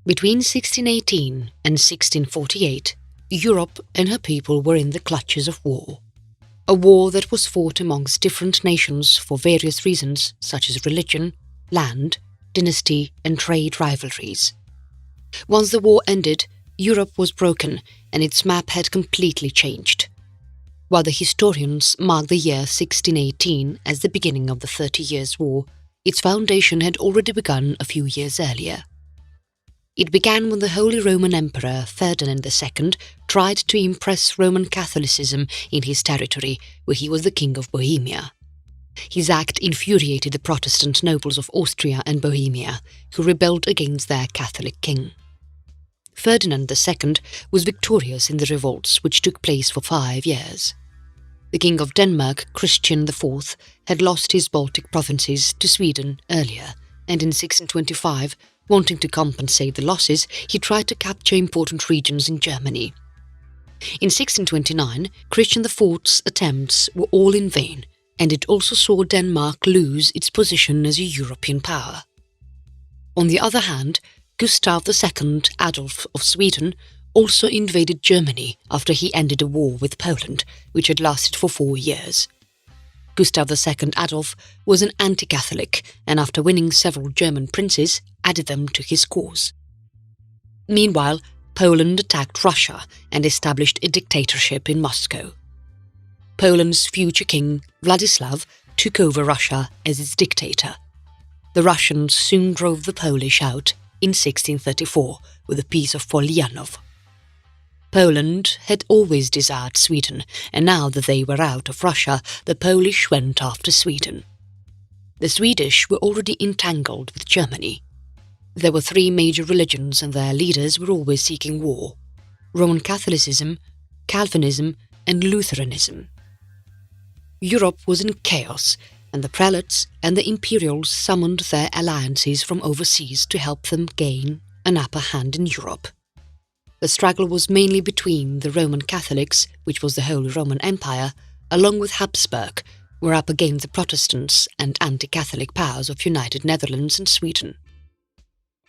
Between 1618 and 1648, Europe and her people were in the clutches of war. A war that was fought amongst different nations for various reasons such as religion, land, dynasty and trade rivalries. Once the war ended, Europe was broken and its map had completely changed. While the historians mark the year 1618 as the beginning of the 30 Years' War, its foundation had already begun a few years earlier. It began when the Holy Roman Emperor Ferdinand II tried to impress Roman Catholicism in his territory, where he was the King of Bohemia. His act infuriated the Protestant nobles of Austria and Bohemia, who rebelled against their Catholic king. Ferdinand II was victorious in the revolts which took place for 5 years. The King of Denmark, Christian IV, had lost his Baltic provinces to Sweden earlier, and in 1625, wanting to compensate the losses, he tried to capture important regions in Germany. In 1629, Christian IV's attempts were all in vain, and it also saw Denmark lose its position as a European power. On the other hand, Gustav II Adolf of Sweden also invaded Germany after he ended a war with Poland, which had lasted for 4 years. Gustav II Adolf was an anti-Catholic and after winning several German princes, added them to his cause. Meanwhile, Poland attacked Russia and established a dictatorship in Moscow. Poland's future king, Vladislav, took over Russia as its dictator. The Russians soon drove the Polish out in 1634 with the Peace of Polianov. Poland had always desired Sweden, and now that they were out of Russia, the Polish went after Sweden. The Swedish were already entangled with Germany. There were 3 major religions and their leaders were always seeking war: Roman Catholicism, Calvinism and Lutheranism. Europe was in chaos, and the prelates and the imperials summoned their alliances from overseas to help them gain an upper hand in Europe. The struggle was mainly between the Roman Catholics, which was the Holy Roman Empire, along with Habsburg, were up against the Protestants and anti-Catholic powers of United Netherlands and Sweden.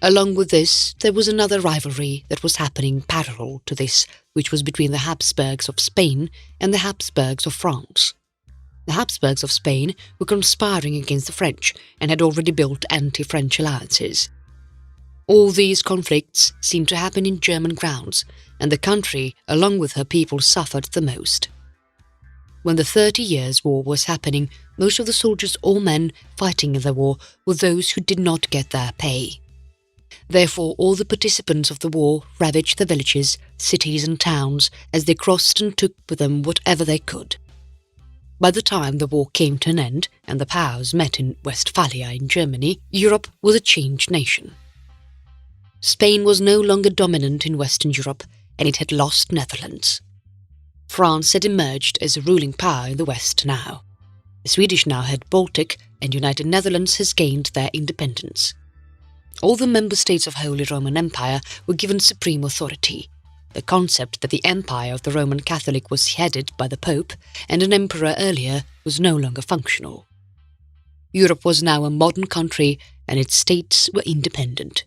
Along with this, there was another rivalry that was happening parallel to this, which was between the Habsburgs of Spain and the Habsburgs of France. The Habsburgs of Spain were conspiring against the French and had already built anti-French alliances. All these conflicts seemed to happen in German grounds, and the country, along with her people, suffered the most. When the 30 Years' War was happening, most of the soldiers or men fighting in the war were those who did not get their pay. Therefore, all the participants of the war ravaged the villages, cities and towns as they crossed and took with them whatever they could. By the time the war came to an end and the powers met in Westphalia in Germany, Europe was a changed nation. Spain was no longer dominant in Western Europe, and it had lost Netherlands. France had emerged as a ruling power in the West now. The Swedish now had Baltic, and United Netherlands has gained their independence. All the member states of Holy Roman Empire were given supreme authority. The concept that the Empire of the Roman Catholic was headed by the Pope and an emperor earlier was no longer functional. Europe was now a modern country, and its states were independent.